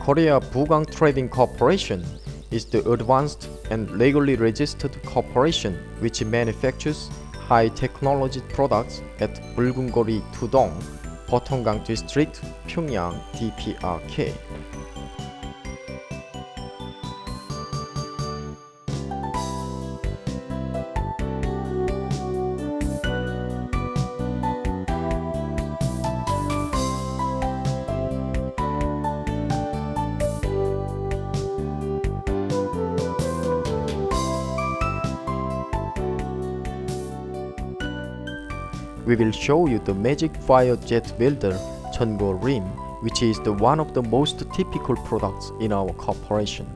Korea Bugang Trading Corporation is the advanced and legally registered corporation which manufactures high-technology products at Bulgungori Tudong, Botonggang District, Pyongyang, DPRK. We will show you the Magic Fire Jet Welder Chungo Rim, which is one of the most typical products in our corporation.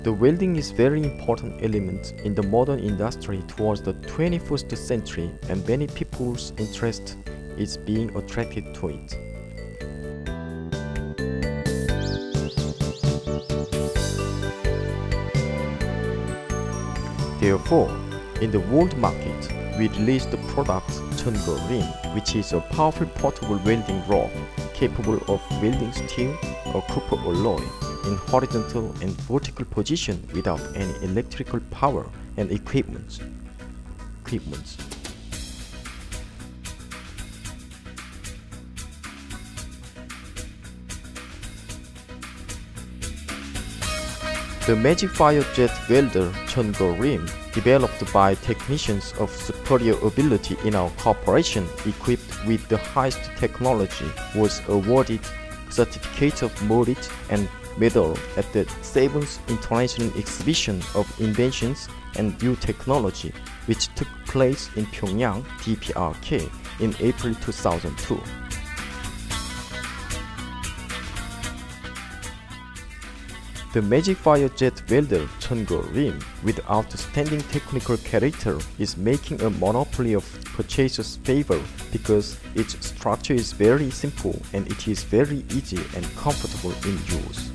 The welding is very important element in the modern industry towards the 21st century, and many people's interest is being attracted to it. Therefore, in the world market, we released the product Chungo Rim, which is a powerful portable welding rod capable of welding steel or copper alloy in horizontal and vertical position without any electrical power and equipment. The Magic Fire Jet Welder Chungo Rim, developed by technicians of superior ability in our corporation equipped with the highest technology, was awarded Certificate of Merit and Medal at the 7th International Exhibition of Inventions and New Technology, which took place in Pyongyang, DPRK, in April 2002. The Magic Fire Jet Welder Chungo Rim, with outstanding technical character, is making a monopoly of purchasers' favor because its structure is very simple and it is very easy and comfortable in use.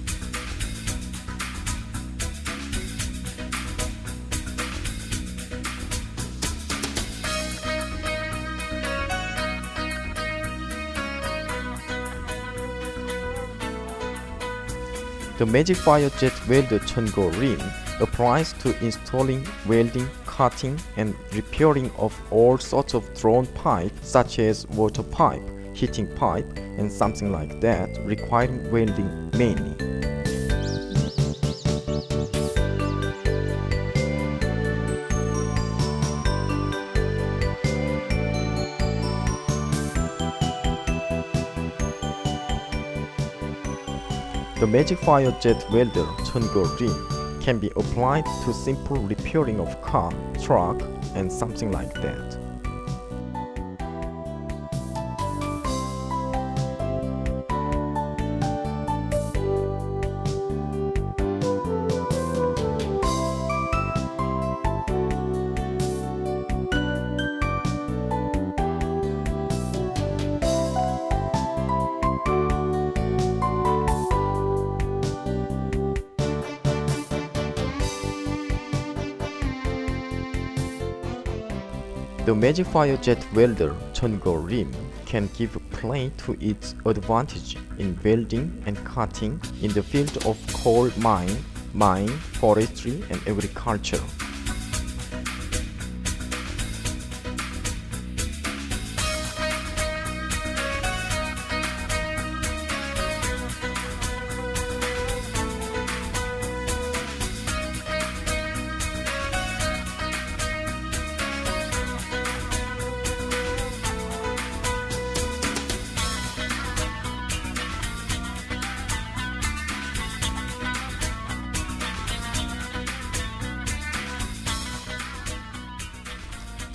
The Magic Fire Jet Welder Chungo Rim applies to installing, welding, cutting, and repairing of all sorts of drawn pipe such as water pipe, heating pipe, and something like that requiring welding mainly. The Magic Fire Jet Welder Chungo Rim can be applied to simple repairing of car, truck, and something like that. The Magic Fire Jet Welder Chungo Rim can give play to its advantage in welding and cutting in the field of coal mine, forestry, and agriculture.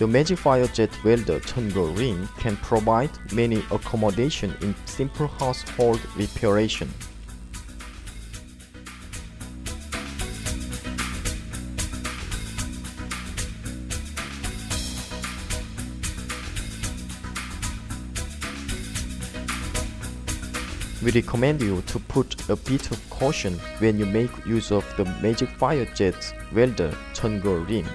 The Magic Fire Jet Welder Chungo Rim can provide many accommodation in simple household reparation. We recommend you to put a bit of caution when you make use of the Magic Firejet Welder Cheongo Rim.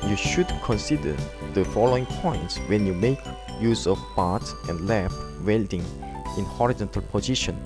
You should consider the following points when you make use of butt and lap welding in horizontal position.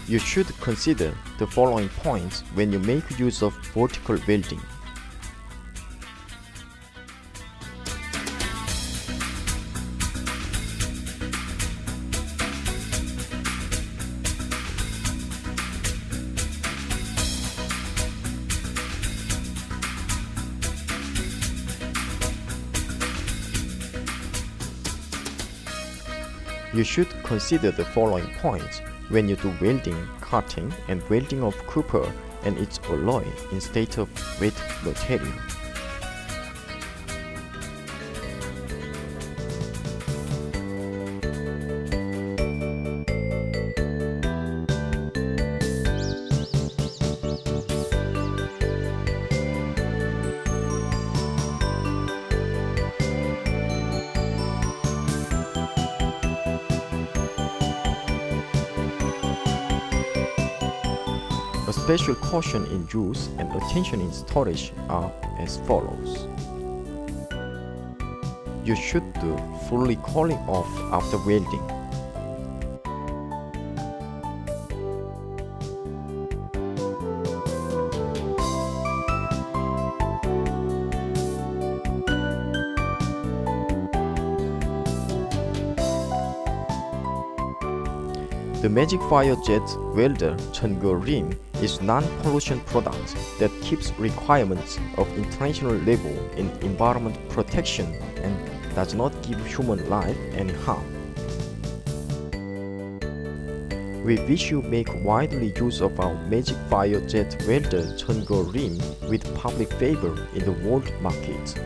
You should consider the following points when you make use of vertical welding. You should consider the following points when you do welding, cutting, and welding of copper and its alloy instead of wet material. A special caution in use and attention in storage are as follows. You should do fully cooling off after welding. The Magic Firejet Welder Cheongo Rim is non-pollution product that keeps requirements of international level in environment protection and does not give human life any harm. We wish you make widely use of our Magic Firejet Welder Cheongo Rim with public favor in the world market.